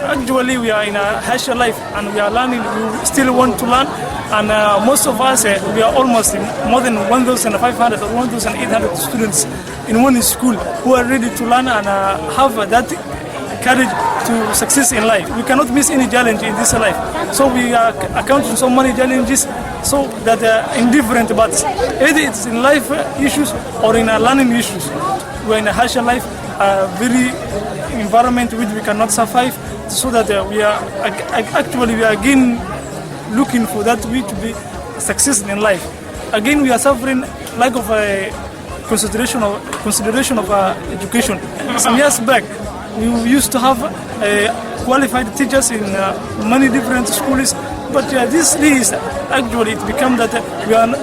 Actually, we are in a harsher life and we are learning. We still want to learn, and most of us we are almost more than 1,500 or 1,800 students in one school who are ready to learn and have that courage to success in life. We cannot miss any challenge in this life. So we are accounting so many challenges so that in different parts. Either it's in life issues or in learning issues. We're in a harsher life, very environment which we cannot survive, so that we are actually we are again looking for that way to be success in life. Again, we are suffering lack of consideration of education. Some years back, we used to have qualified teachers in many different schools, but these days actually it become that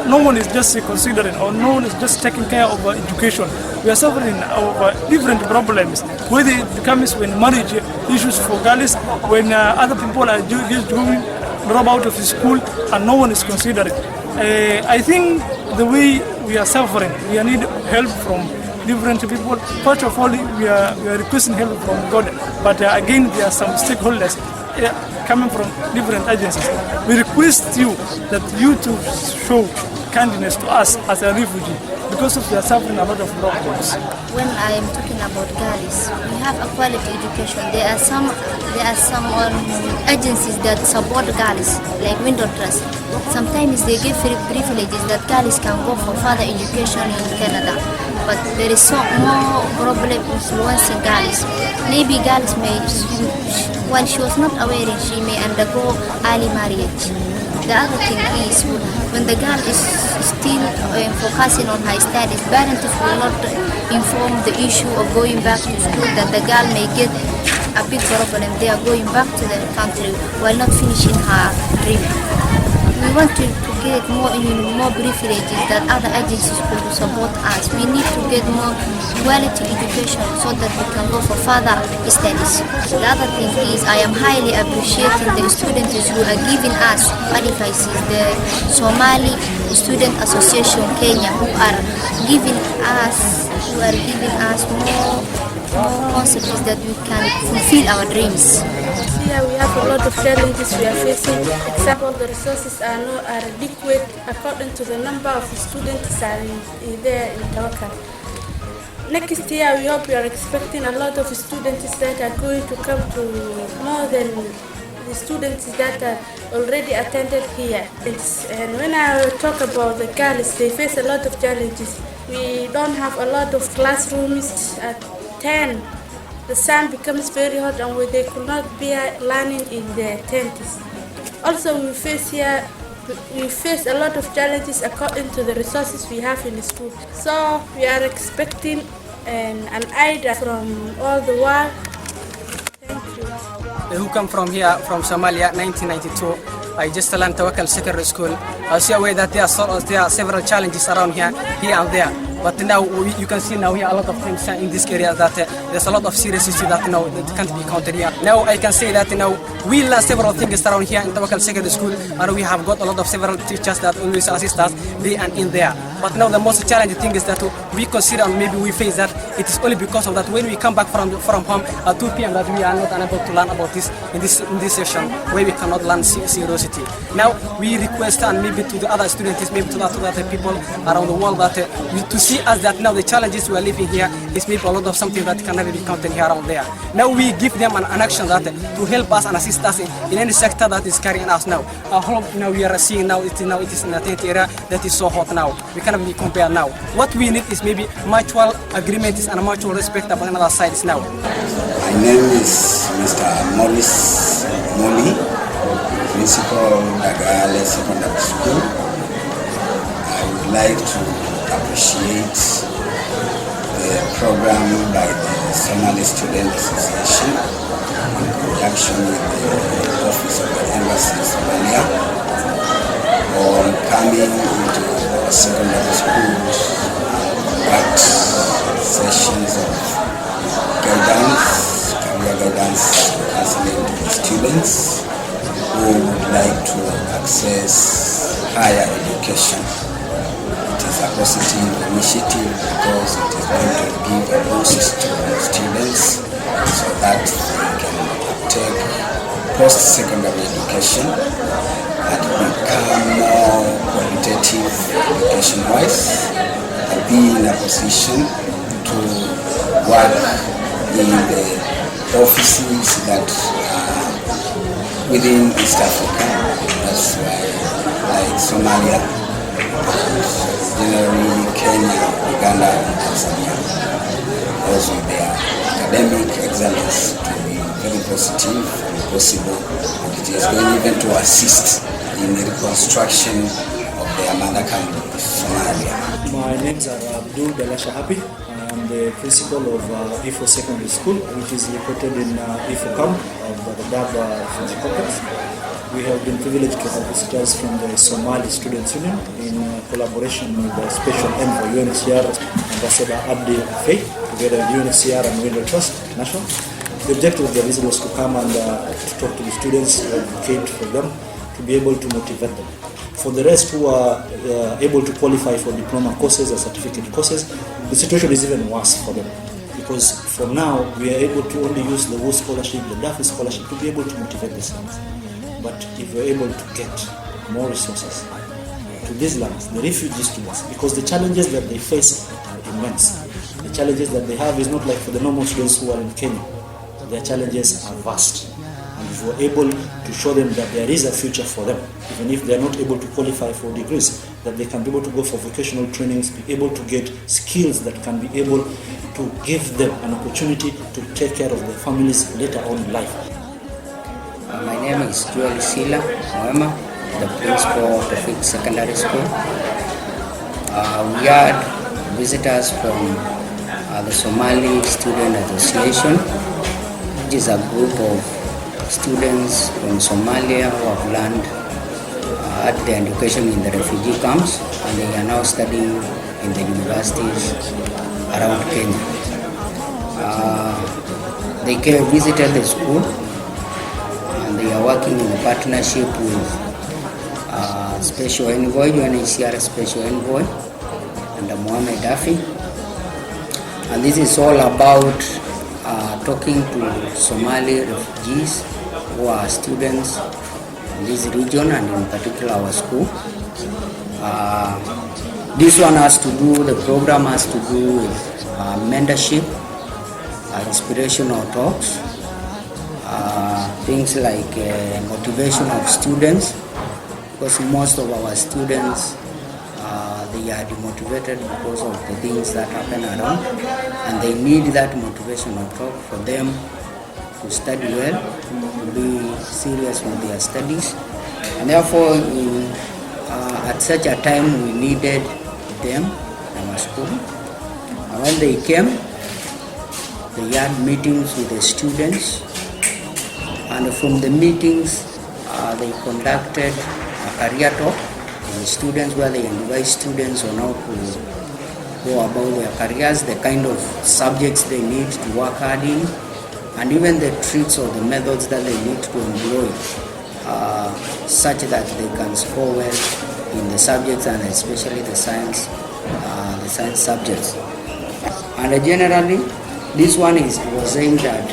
no one is just considering or no one is just taking care of education. We are suffering of different problems, whether it becomes when marriage issues for girls, when other people are just drop out of school and no one is considering. I think the way we are suffering, we need help from different people. First of all, we are requesting help from God, but again, there are some stakeholders coming from different agencies. We request you that you to show kindness to us as a refugee, because we are suffering a lot of problems. When I am talking about girls, we have a quality education. There are some agencies that support girls, like Window Trust. Sometimes they give privileges that girls can go for further education in Canada. But there is so more problem influencing girls. Maybe girls may, while she was not aware, she may undergo early marriage. The other thing is, when the girl is still focusing on her studies, parents will not inform the issue of going back to school, that the girl may get a big problem. They are going back to the country while not finishing her dream. We want to get more privileges that other agencies could support us. We need to get more quality education so that we can go for further studies. The other thing is, I am highly appreciating the students who are giving us advice, the Somali-Student Association Kenya, who are giving us more concepts that we can fulfill our dreams. Here we have a lot of challenges we are facing. Example, the resources are not adequate according to the number of students that are there in Dadaab. Next year, we hope we are expecting a lot of students that are going to come to more than the students that are already attended here. And when I talk about the girls, they face a lot of challenges. We don't have a lot of classrooms at 10. The sun becomes very hot and they could not be learning in their tents. Also, we face a lot of challenges according to the resources we have in the school. So we are expecting an idea from all the world. Thank you. Who come from here, from Somalia, 1992. I just learned Vocational secondary school. I see aware that there are several challenges around here and there. But now you can see now here a lot of things in this area that there's a lot of serious issues that that can't be counted here. Now I can say that we learn several things around here in Vocational secondary school, and we have got a lot of several teachers that always assist us there and in there. But now the most challenging thing is that we consider and maybe we face that it is only because of that when we come back from home at 2 p.m. that we are not unable to learn about this in this session where we cannot learn seriously. Now we request and maybe to the other students, maybe to the other people around the world that to see us that now the challenges we are living here is maybe a lot of something that can never be counted here around there. Now we give them an action that to help us and assist us in any sector that is carrying us now. Our home now we are seeing now it is in a tent area that is so hot now. We cannot be compared now. What we need is maybe mutual agreements and mutual respect upon another sides now. My name is Mr. Morris Moli, Principal Dadaab Secondary School. I would like to appreciate the program by the Somali-Students Association in conjunction with the Office of the Embassy in Somalia on coming into the secondary schools and conduct sessions of guidance, career guidance, counseling to the students who would like to access higher education. It is a positive initiative because it is going to give a boost to students so that they can take post-secondary education and become more qualitative education-wise and be in a position to work in the offices that are within East Africa. That's why, like Somalia, generally Kenya, Uganda, and Tanzania. Also their academic excellence to be very positive and possible, and it is going even to assist in the reconstruction of their mother country, Somalia. My names are Abdul Dalasha Happy. I am the principal of Ifo Secondary School, which is located in Ifo camp of the Dadaab refugee complex. We have been privileged to have visitors from the Somali-Students Union in collaboration with the Special Envoy UNHCR Ambassador Abdi Faye, together with UNHCR and Window Trust International. The objective of the visit was to come and to talk to the students, advocate for them, to be able to motivate them. For the rest who are able to qualify for diploma courses or certificate courses, the situation is even worse for them. Because for now, we are able to only use the WU scholarship, the DAFI scholarship, to be able to motivate these lands. But if we're able to get more resources to these lands, the refugee students, because the challenges that they face are immense. The challenges that they have is not like for the normal students who are in Kenya. Their challenges are vast. And if we're able to show them that there is a future for them, even if they're not able to qualify for degrees, that they can be able to go for vocational trainings, be able to get skills that can be able to give them an opportunity to take care of their families later on in life. My name is Joel Sila Moema, the principal of Refugee Secondary School. We had visitors from the Somali-Students Association, which is a group of students from Somalia who have learned at their education in the refugee camps, and they are now studying in the universities around Kenya. They visited the school, and they are working in a partnership with Special Envoy, UNHCR Special Envoy, and Mohamed Dafi. And this is all about talking to Somali refugees who are students in this region and in particular our school. This one has to do, the program has to do with mentorship, inspirational talks, things like motivation of students, because most of our students they are demotivated because of the things that happen around, and they need that motivational talk for them to study well, to be serious with their studies. And therefore, at such a time, we needed them in our school. And when they came, they had meetings with the students, and from the meetings, they conducted a career talk with the students, where they advise students on how to go about their careers, the kind of subjects they need to work hard in, and even the tricks or the methods that they need to employ, such that they can score well in the subjects, and especially the science subjects. And generally, this one was aimed at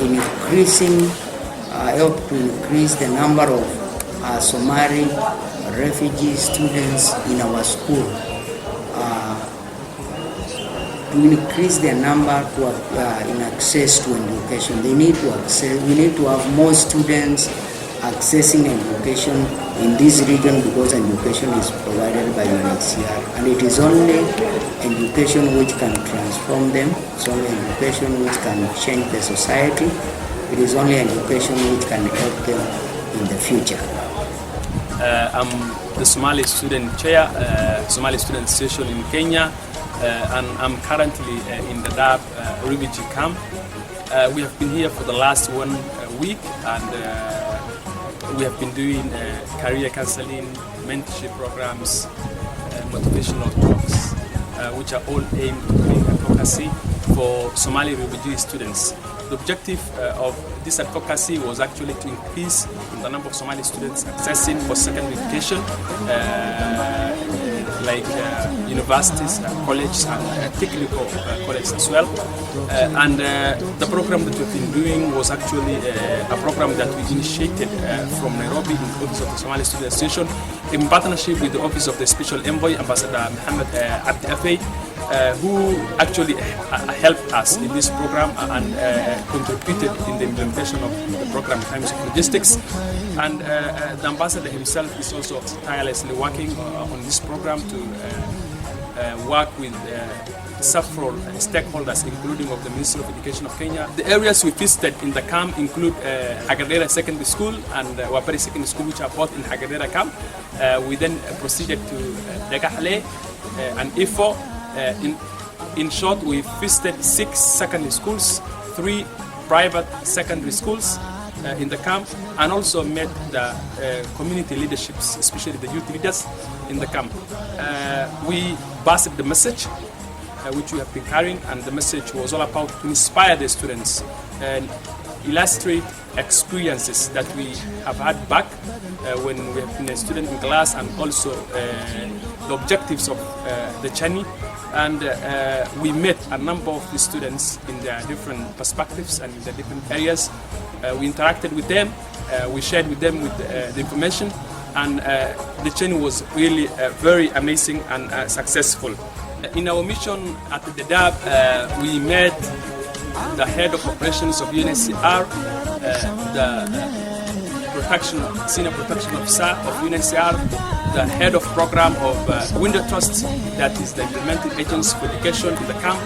increasing, help to increase the number of Somali refugee students in our school, to increase their number to in access to education. They need to access. We need to have more students accessing education in this region, because education is provided by UNHCR, and it is only education which can transform them. It's only education which can change the society. It is only education which can help them in the future. I'm the Somali student chair, Somali Student Association in Kenya, and I'm currently in the Dadaab refugee camp. We have been here for the last 1 week, and we have been doing career counseling, mentorship programs, motivational talks, which are all aimed to bring advocacy for Somali refugee students. The objective of this advocacy was actually to increase the number of Somali students accessing post-secondary education like universities, colleges, and technical colleges as well. And the program that we've been doing was actually a program that we initiated from Nairobi in the Office of the Somali-Students Association in partnership with the Office of the Special Envoy, Ambassador Mohammed Abdi Afey, who actually helped us in this program and contributed in the implementation of the program in terms of logistics. And the ambassador himself is also tirelessly working on this program to work with several stakeholders, including of the Ministry of Education of Kenya. The areas we visited in the camp include Hagadera Secondary School and Wapari Secondary School, which are both in Hagadera camp. We then proceeded to Dagahle and Ifo. In short, we visited 6 secondary schools, 3 private secondary schools in the camp, and also met the community leaderships, especially the youth leaders in the camp. We passed the message which we have been carrying, and the message was all about to inspire the students and illustrate experiences that we have had back when we have been a student in class, and also the objectives of the journey. And we met a number of the students in their different perspectives and in their different areas. We interacted with them, we shared with them with the information, and the journey was really very amazing and successful. In our mission at the Dadaab, we met the head of operations of UNHCR, the senior protection officer of UNHCR, the head of program of Window Trust, that is the implementing agency for education in the camp.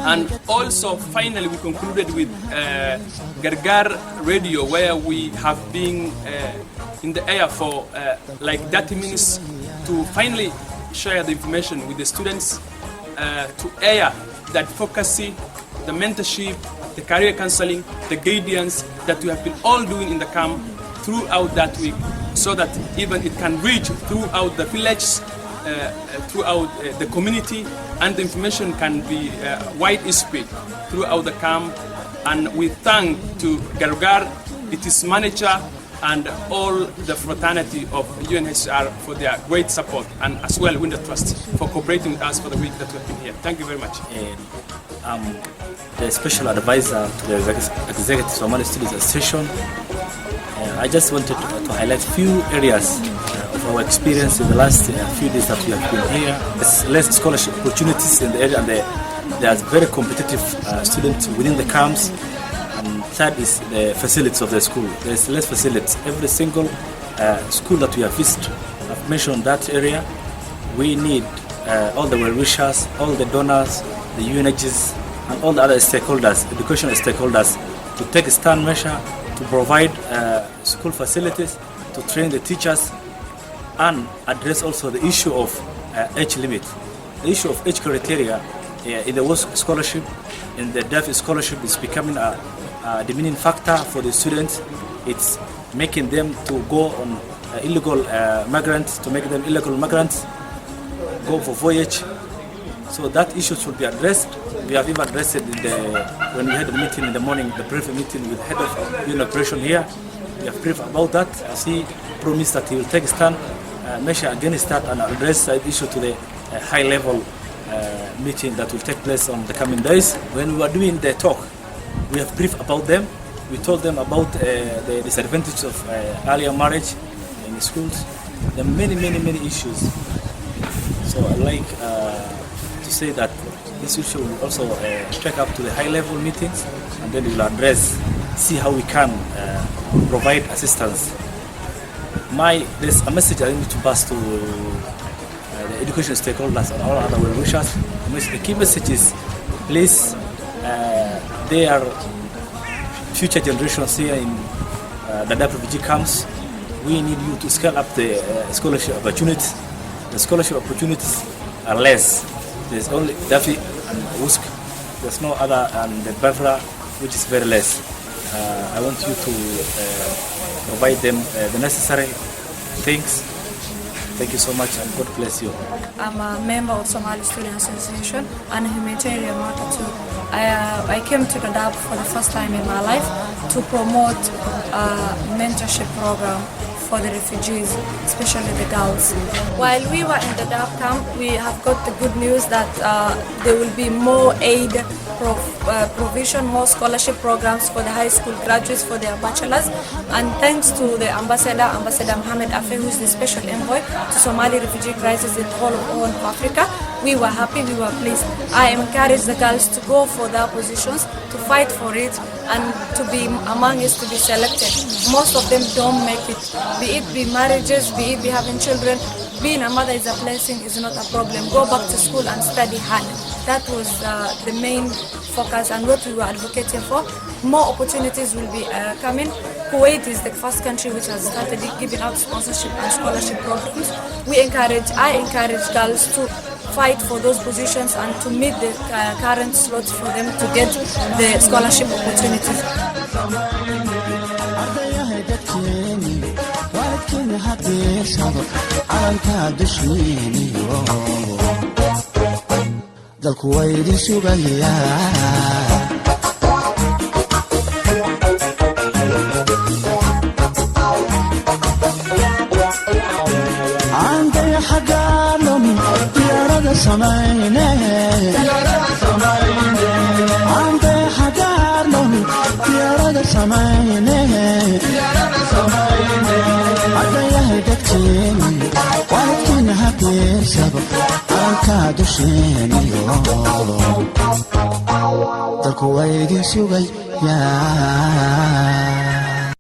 And also, finally, we concluded with Gargar Radio, where we have been in the air for like 30 minutes to finally share the information with the students, to air the advocacy, the mentorship, the career counseling, the guidance that we have been all doing in the camp throughout that week, so that even it can reach throughout the villages, throughout the community, and the information can be widespread throughout the camp. And we thank to Gargar, its manager, and all the fraternity of UNHCR for their great support, and as well Window Trust for cooperating with us for the week that we've been here. Thank you very much. I'm the special advisor to the Executive Somali-Students Association. I just wanted to highlight a few areas of our experience in the last few days that we have been here. There's less scholarship opportunities in the area, and there's very competitive students within the camps. And third is the facilities of the school. There's less facilities. Every single school that we have visited, I've mentioned that area. We need all the well-wishers, all the donors, the UNHs, and all the other stakeholders, educational stakeholders, to take a stand measure to provide school facilities, to train the teachers, and address also the issue of age limit. The issue of age criteria in the WOS scholarship, in the deaf scholarship, is becoming a demeaning factor for the students. It's making them to go on illegal migrants, to make them illegal migrants, go for voyage. So that issue should be addressed. We have even addressed it when we had a meeting in the morning, the brief meeting with head of unit operation here. We have briefed about that, as he promised that he will take a stand measure against that and address that issue to the high-level meeting that will take place on the coming days. When we were doing the talk, we have briefed about them. We told them about the disadvantages of earlier marriage in the schools. There are many issues. So I'd like to say that this issue will also take up to the high-level meetings, and then we will address, see how we can provide assistance. There's a message I need to pass to the education stakeholders and all other well-wishers. The key message is, please, there are future generations here in the Dadaab refugee camps. We need you to scale up the scholarship opportunities. The scholarship opportunities are less. There's only Dafi and Wusk. There's no other, and the Bafra, which is very less. I want you to provide them the necessary things. Thank you so much, and God bless you. I'm a member of Somali-Students Association and a humanitarian worker too. I came to Dadaab for the first time in my life to promote a mentorship program for the refugees, especially the girls. While we were in the Dadaab camp, we have got the good news that there will be more aid provision, more scholarship programs for the high school graduates for their bachelors. And thanks to the Ambassador Mohamed Afe, who is the special envoy to Somali refugee crisis in the whole of Horn of Africa, we were happy, we were pleased. I encourage the girls to go for their positions, to fight for it, and to be among us, to be selected. Most of them don't make it, be marriages, be having children. Being a mother is a blessing, is not a problem. Go back to school and study hard. That was the main focus and what we were advocating for. More opportunities will be coming. Kuwait is the first country which has started giving out sponsorship and scholarship programs. I encourage girls to fight for those positions and to meet the current slots for them to get the scholarship opportunities. dalku way idin sugayaa عندي حقانهم ديارة سماينة عندي حقانهم ديارة سماينة عندي هدكتيني ولكن هبير سبب عنك دشيني dalku way idin sugayaa